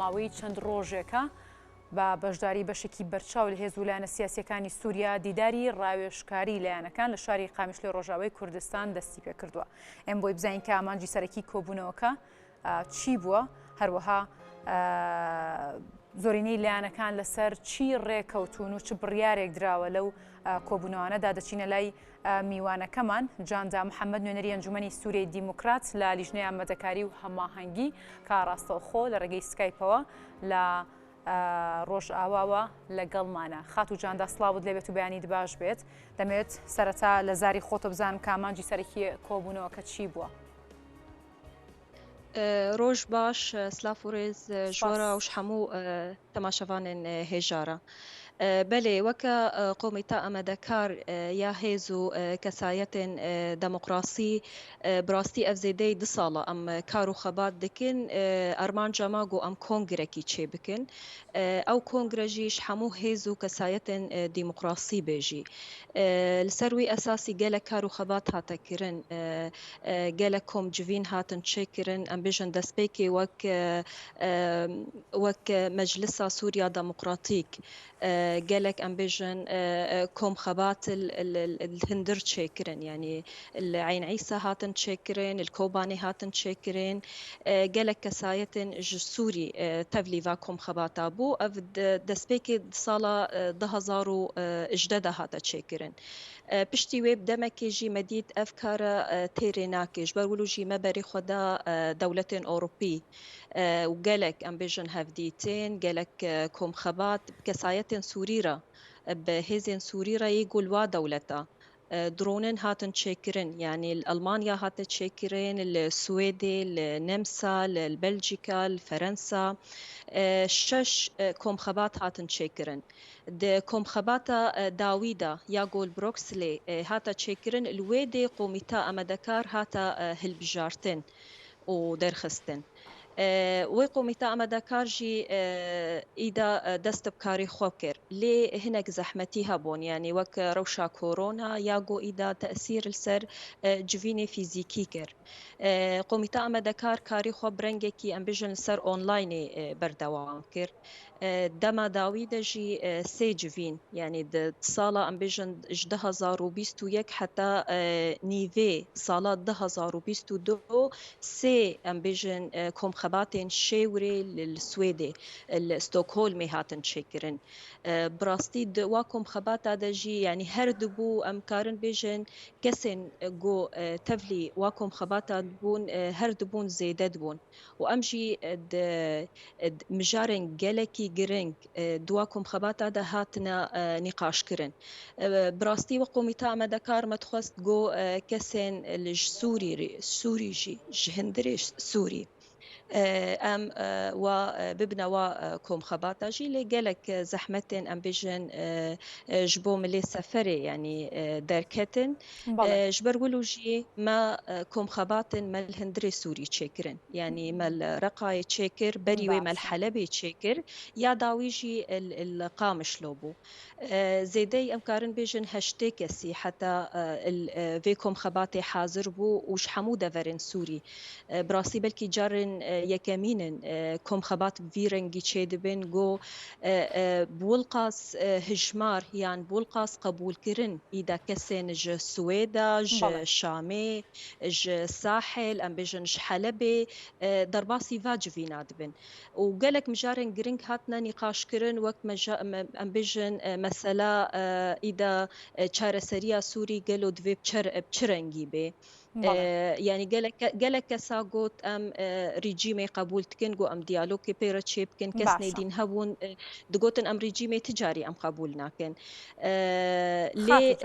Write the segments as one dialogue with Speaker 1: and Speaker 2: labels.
Speaker 1: ماوەی چەند ڕۆژێکە بە بەشداری بەشێکی بەرچاو لە هێز و لایەنە سیاسیەکانی سووریا دیداری ڕاوێژکاری لایەنەکان لە شاری قامیشلۆی ڕۆژاوای کوردستان دەستی پێ کردووە. ئێمە بۆی بزانین کە ئامانجی سەرەکی کۆبوونەوەکە چی بووە، هەروەها زۆرینەی لایەنەکان لەسەر چی ڕێکەوتون و چ بڕیارێک دراوە لەو کۆبوونەوەانەدا. دەچینە لای میوانەکەمان جاندا محەممەد نوێنەری ئەنجومەنی سووریای دیموکرات لە لیژنەی ئامادەکاری و هەماهەنگی کە ڕاستەوخۆ لە ڕێگەی سکایپەوە لە ڕۆژئاواوە لەگەڵمانە. خات و جاندا سڵاوت لێبێت و بەیانی باش بێت. دەمەوێت سەرەتا لە زاری خۆتە بزانم کە ئامانجی سەرەکی کۆبوونەوەکە چی بووە.
Speaker 2: ڕۆژ باش، سلااف و ڕێز ژۆرە وش هەموو تەماشەوانên هێژارە. بەلێ وەکە قۆمیتا ئەمەدەکار یا هێز و کەسایەتên دەموقراسی براستی ئەف زێدەی 2 ساڵە ئەم کار و خەبات دکن ئەرمانجا ماگۆ ئەم کۆنگرێکی چێ بکن. ئەو کۆنگرەژیش هەموو هێز و کەسایەتên دیموقراسی بێژی لەسەر وی ئەساسی گەلە کار و خەبات هاتەکردن، گەلە کۆمجوین هاتن چێکردن ئەم بێژن دەستپێکی وەک مەجلسا سووریا دەموقراتیک gelek em bêjin komxebat hindir çêkirin, yani li Eyn Îsa hatin çêkirin, li Kobanê hatin çêkirin, gelek kesayetên ji Sûrî tevlî va komxebata bû. Ev destpêkê sala 2018 de hate çêkirin. Piştî wê demekê jî me dît ev kara têrê nake ji ber wilo jî me berê xwe da dewletên Ewropî û gelek em bêjin hevdîtên gelek komxebat kesayetên Sûrî re bi hêzên Sûrî re yê gulwa dewleta dronên hatin çêkirin, yani li Almanya hate çêkirin, li Swêdê, li Nemsa, li Belçîka, li Ferensa 6 komxebat hatin çêkirin. Di komxebata dawî de ya Golbroxlê hata çêkirin, li wê dê qomîta amedekar hata hilbijartin û derxistin. وی قومیتا ئەمەدەکار جی ئیدا دەست بکاری خۆ کرد لێ هەنێک زەحمەتی هەبوون، یعنی وەک ڕەوشا کۆرۆنا یاگۆ ئیدا تەسیر لەسەر جوینێ فیزیکی کرد. قومیتا ئەمەدەکار کاری خۆ برەنگێکی ئەم بێژن سەر ئۆنلاینێ بەردەوام کرد. دەما داوی دەژی سێ جوین، یعنی ساڵا ئەم بێژن 2021 حتا نیڤێ ساڵا 2022 سێ ئەم بێژن کۆمخەباتên şêwrê li Swêdê li Stockholmê hatin çêkirin. Birastî di wa komxebata de jî yani her dibû em karin bêjin kesên got tevlî wa komxebata dibûn her dibûn zêde dibûn û em jî mijarên gelekî giring di wa komxebata de hatine nîqaşkirin. Birastî we qomîta amedekar me dixwest got kesên li ji Sûrî jî ji hindirê Sûrî ئەم و ببنەوە کۆمخەباتە ژی لێ gelek زەحمەتên em bêjin ji bo milê seferê yani derketin ji ber wilo jî me komxebatên me li hindirê Sûrî çêkirin, yani me li Reqayê çêkir, berî wê me li Helebê çêkir ya dawî jî li Qamişlo bû. Zêdey em karin bêjin heştê kesî heta vê komxebatê hazir bû û ji hemû deverên Sûrî. Birastî belkî carên yekemînin komxebat vî rengî çê dibin got bolqas hijmar yan bolqas qebûlkirin îda kesên ji Swêda, ji Şamê, ji Sahel, em bêjin ji Helebê derbasî va civîna dibin. û gelek mijarên giring hatine nîqaşkirin wek em bêjin mesela îda çareseriya Sûrî gelo divê çi rengî bê. Yani gelek kesa got em rejîmê qebûl dikin got em diyalogê pê re çê bikin kes nêdîn hebûn digotin em rejîmê ticarî em qebûl nakin.
Speaker 1: Lê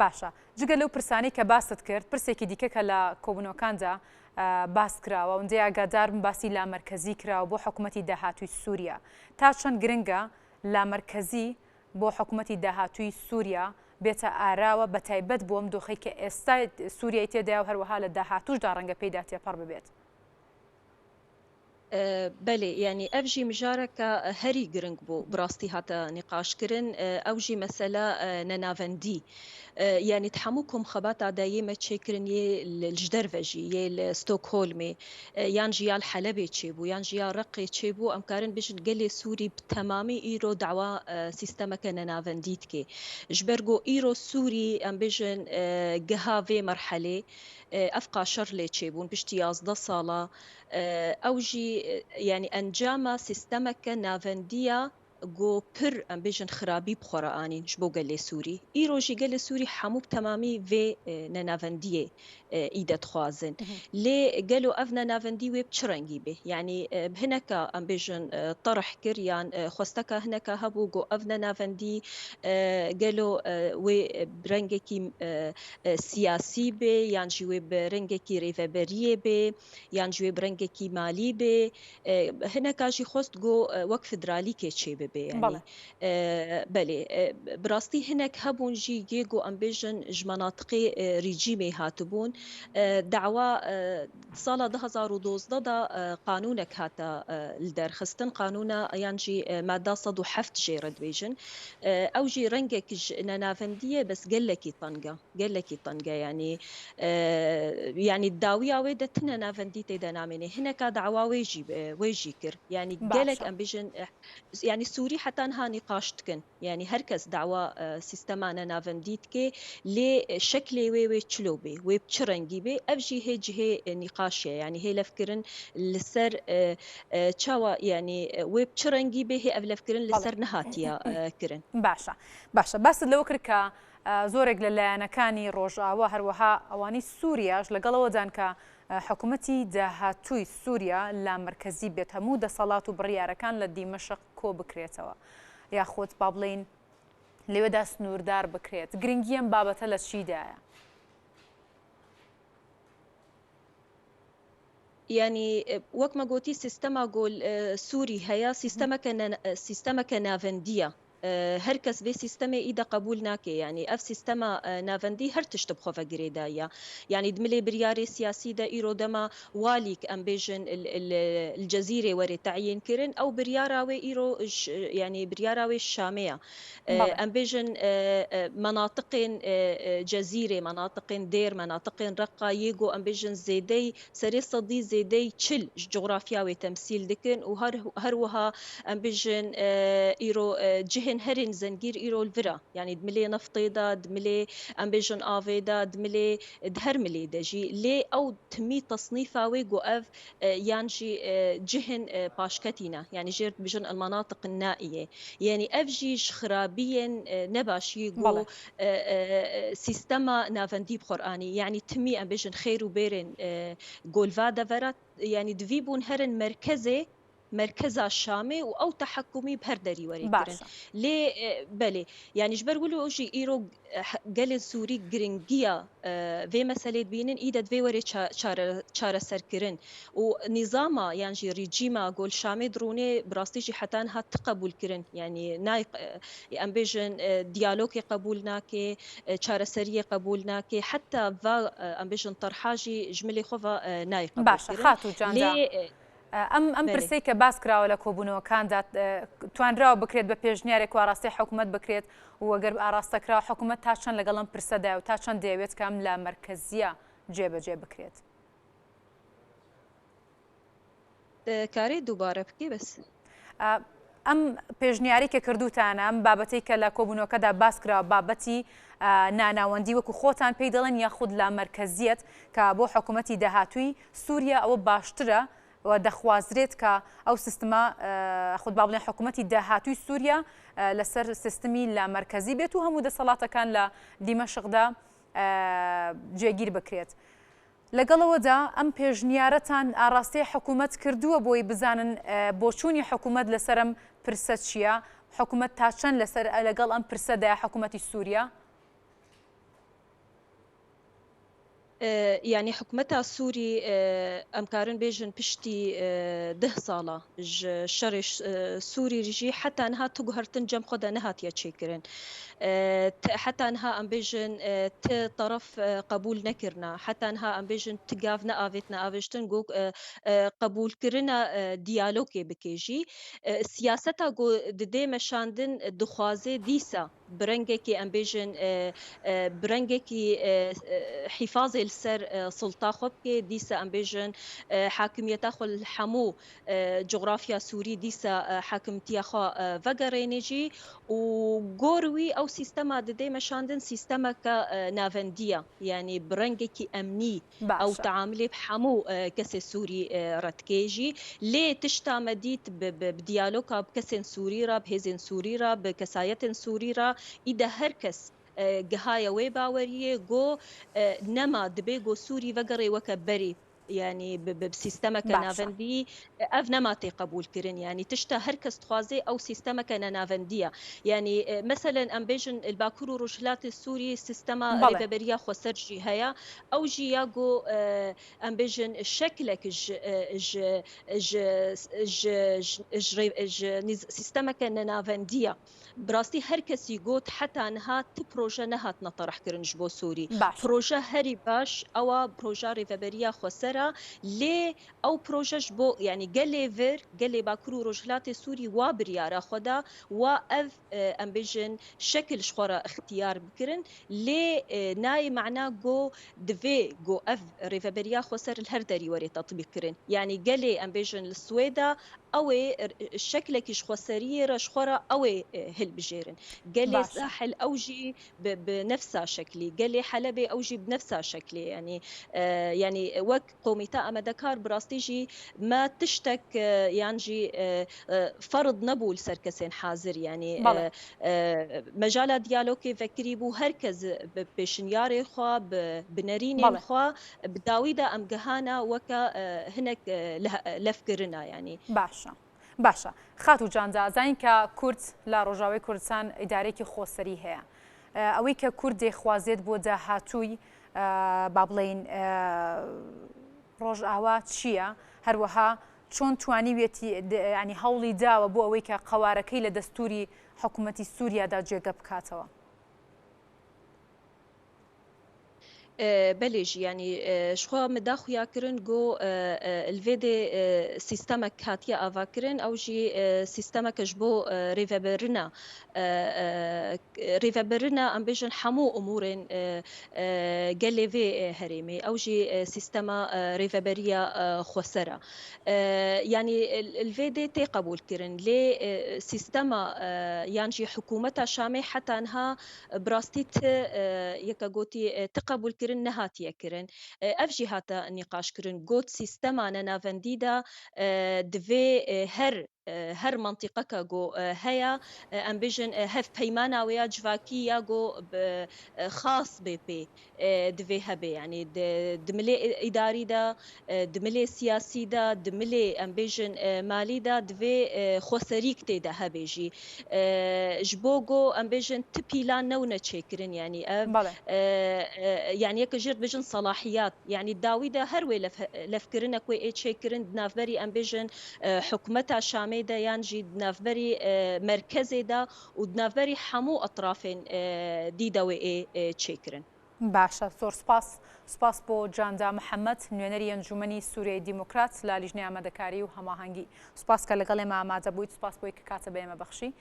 Speaker 1: باشە جگە لەو پرسانی کە باست کرد پرسێکی دیکە کە لە کۆبوونەوەکاندا باس کراوە ئەوەندەی ئاگادارم باسی لامەرکەزی کراوە بۆ حکوومەتی داهاتووی سووریا تا چەند گرنگە لامەرکەزی بۆ حکوومەتی داهاتووی سووریا بێتە ئاراوە بە تایبەت بۆ ئەم دۆخەی کە ئێستا سووریای تێدایە و هەروەها لە داهاتووشدا ڕەنگە پێیدا تێپەڕ ببێت.
Speaker 2: بله يعني أفجي مجاركة هري جرنج بو براستي هاتا نقاش كرن أوجي مسألة ننافندي يعني تحموكم خباتا دايما تشكرن يه الجدرفجي يه الستوكهولمي يانجي يا الحلبي تشيبو يانجي يا رقي تشيبو أمكارن بيجن قلي سوري بتمامي إيرو دعوة سيستمك ننافنديتكي جبرجو إيرو سوري أم بيجن جهافي مرحلة أفقا شرلي تشيبون بشتياز دا صالة أوجي يعني أنجاما سيستمك نافندية جو بر ام بيجن خرابي بخوراني جبو قال سوري ايروجي قال سوري حموب تمامي في نافنديه ايدا خوازن لي قالوا افنا نافندي وي بتشرنجي به يعني بهناك ام بيجن طرح كريان خوستك هناك هبو جو افنا نافندي قالوا وي برنجكي سياسي به يعني وي برنجكي ريفابريه به يعني وي برنجكي مالي به هناك جي خوست جو وك فدرالي كيتشي بي يعني بله براستي هناك هبون جي جيجو ام بيجن جمناطقي ريجيمي هاتبون دعوة صالة 2012 دا قانونك هاتا الدرخستن قانونا يانجي مادة صدو حفت جيرد بيجن او جي رنجك نانافندية بس قلكي طنقة يعني يعني الداوية ويدتنا نافنديتي داناميني هناك دعوة ويجي كر يعني قالك ام بيجن يعني سوري حتى انها نقاش تكن يعني هركز دعوة سيستمانا نافنديتكي لشكلي وي تشلوبي وي بتشرنجي بي افجي هي نقاشية يعني هي لفكرن لسر تشاوا يعني وي بتشرنجي بي هي لفكرن لسر نهاتيا كرن
Speaker 1: باشا بس لو كركا زۆرێک لەلایەنەکانی ڕۆژئاوا هەروەها ئەوانی سووریاش لەگەڵەوەدان کە حکوومەتی داهاتووی سووریا لا مرکزی بێت هەموو دەسەڵات و بڕیارەکان لە دیمەشق کۆ بکرێتەوە یاخۆت با بڵێن لێوەدا سنووردار بکرێت گرنگی ئەم بابەتە لە چیدایە؟
Speaker 2: يعني وقت ما قلتي سيستما قول سوري هيا سيستمك نافندية هركس في سيستم إذا قبول ناكي يعني أف سيستم نافندي هر تشتب خوفا جريدايا يعني دملي برياري سياسي دا إيرو دما واليك أم بيجن الجزيرة وري تعيين كرن أو برياراوي إيرو يعني برياراوي الشامية أم بيجن مناطق جزيرة مناطق دير مناطق رقة يجو أم بيجن زيدي سري صدي زيدي تشل جغرافياوي تمثيل دكن وهروها أم بيجن إيرو جهن هرين زنجير إيرو الفرا يعني دملي نفطيدا دملي أمبيجن آفيدا دملي دهرملي دجي لي أو تمي تصنيفا ويقو أف يانجي جهن باشكتينا يعني جير بجن المناطق النائية يعني أفجيش خرابيا نباش يقو سيستما نافندي بقرآني يعني تمي أمبيجن خير وبيرن قول فادا فرات يعني دفيبون هرن مركزها الشامي أو تحكمي بهردري وريكرن ليه بلي يعني جبر ولو أجي إيرو قال سوري جرينجيا في مسألة بينن إيدا في وري شارة سركرن ونظاما يعني ريجيما قول شامي دروني براستيجي حتى انها تقبل كرن يعني ناي أمبيجن ديالوجي قبولناكي شارة سرية قبولناكي حتى فا أمبيجن طرحاجي جملي خوفا ناي قبول
Speaker 1: باشا خاتو جاندا ئەم پرسەی کە باس کراوە لە کۆبوونەوەکاندا توانراوە بکرێت بە پێشنیارێک و ئاڕاستی حکوومەت بکرێت و ئەگەر ئاراستەکراوە حکوومەت تا چەند لەگەڵ ئەم پرسەدای و تا چەند دەیەوێت کە ئەم لە مەرکەزیە جێبەجێ بکرێت؟
Speaker 2: کارێ دووبارە بکەی بەس
Speaker 1: ئەم پێشنیاری کە کردوتانە ئەم بابەتەی کە لە کۆبوونەوەکەدا باس کراوە بابەتی ناناوەندی وەکو خۆتان پێی دەڵێن یاخود لە مەرکەزیەت کە بۆ حکوومەتی داهاتووی سووریا ئەوە باشترە و دەخوازرێت کە ئەو سیستما خود با بڵێن حکوومەتی داهاتووی سووریا لەسەر سیستمی لا مەرکەزی بێت و هەموو دەسەڵاتەکان لە دیمەشقدا جێگیر بکرێت. لەگەڵەوەدا ئەم پێشنیارەتان ئاڕاستی حکوومەت کردووە بۆی بزانن بۆچوونی حکوومەت لەسەر ئەم پرسە چییە؟ حکوومەت تا چەند لەگەڵ ئەم پرسەدای حکوومەتی سووریا؟
Speaker 2: يعني حكومتا سووري ئەمکارن بێژن پشتی 10 ساڵە شەڕی سووری ریژی حتا ئەنها توگوهرتن جەم خۆدا نەهاتیە چێکردن حتا ئەنها ئەمبێژن ت طرف قبول نەکردنا حتا ئەنها ئەمبێژن تگاف نەئاوێتنە ئاوێشتن گۆ قبولکردنە دیالۆگێ بکێژی سیاسەتا گۆ ددێ مەشاندن دخوازێ دیسە برنگێکی ئەمبێژن برنگێکی حیفاظێ لەسەر سڵتا خۆ بکێ دیسە ئەمبێژن حاکمیەتا خۆ هەموو جغرافیا سووری دیسە حاکمتیە خۆ ڤەگەڕێنێژی و گۆروی ئەو سیستەما ددێ مەشاندن سیستەمەکە ناڤەندیە یعنی برنگێکی ئەمنی ئەو تعاملێ هەموو کەسێ سووری ڕەتکێژی لێ تشتا دیت بدیالۆکا بکەسێن سووری را بهێزێن سووری را بکەسایەتن سووری را ئیدە هەر کەس گەهایە وێ باوەریە گۆ نەما دبێ گۆ سووری ڤەگەڕێ وەکە بەری يعني بسيستمك نافندي اف نماتي قبول كرين يعني تشتا هركس تخوازي او سيستمك نافنديه يعني مثلا امبيجن الباكور وروشلات السوري سيستما ريفابريا خسرجي هيا او جياغو امبيجن شكلك سيستمك نافنديه براستي هركس يقول حتى انها بروجا نهات نطرح كرنج بو سوري بروجا هري باش او بروجا ريفابريا خسر لێ ئەو پرۆژەش بۆ یعنی گەلێ ڤر گەلێ باکوور و ڕۆژهەڵاتی سووری وا بریارە خۆدا وا ئەv ئەمبێژن شەکلش خۆرە اختیار بکردن لێ نای معنا گۆ divê گۆ ئەv ڕێڤەبەریا خۆسەر هەر دەری وەرێ تەطبیقکردن یعنی گەلێ ئەمبێژن لە سوێدا ئەوێ شەکلێکیش خۆسەریە ڕەشخۆرە ئەوێ هەلبژێرن گەلێ ساحل ئەوژی بنفسا شەکلی گەلێ حەلەبێ ئەوژی بنفسا شەکلی يعني وەک قوميتا أما دكار براستيجي ما تشتك يعني فرض نبول سركسين حاضر يعني مجال ديالوكي فكري بو هركز بشنياري خوا بنريني خوا بداويدا أم جهانا وكا هناك لفكرنا يعني
Speaker 1: باشە خاتو جاندا زین کە کورد لە ڕۆژاوی کوردستان ئیدارێکی خۆسەری هەیە ئەوەی کە کورد دێخوازێت بۆ داهاتووی با بڵێن ڕۆژئاوا چییە هەروەها چۆن توانیوێتی ینی هەوڵی داوە بۆ ئەوەی کە قەوارەکەی لە دەستوری حکوومەتی سووریادا جێگە بکاتەوە
Speaker 2: بلج يعني شخوا مداخويا كرن جو الفيدي سيستمك هاتيا افاكرن او جي سيستمك جبو ريفابرنا ام بيجن حمو امورن جليفي هريمي او جي سيستما ريفابريا خسرة يعني الفيدي تي قبول كرن لي سيستما يعني حكومتها شامي حتى انها براستيت يكاغوتي تقبل كرن نهاتيا كرن افجي هاتا نقاش كرن جوت سيستما نافنديدا دفي هر منطقة جو هيا ام بيجن هف بيمانا ويا جواكيا جو خاص بي دفي هبي يعني دملي اداري دا دملي سياسي دا دملي ام بيجن مالي دا دفي خسريك تي دا هبيجي جبوغو ام بيجن تبيلان نونا تشيكرن يعني يعني يك جرد بيجن صلاحيات يعني داويدا هروي لفكرنا كوي اي تشيكرن نافبري ام بيجن حكومتها شامي دا يانجي دنافبري مركزي دا ودنافبري حمو اطرافين دي داوي اي تشيكرن
Speaker 1: باشە زۆر سپاس بۆ جاندا محەممەد نوێنەری ئەنجومەنی سوورەی دیموکرات لە لیژنەی ئامادەکاری و هەماهەنگی سپاس کە لەگەڵ ئێمە ئامادە بوویت سپاس بۆی کە کاتە بە ئێمە بەخشی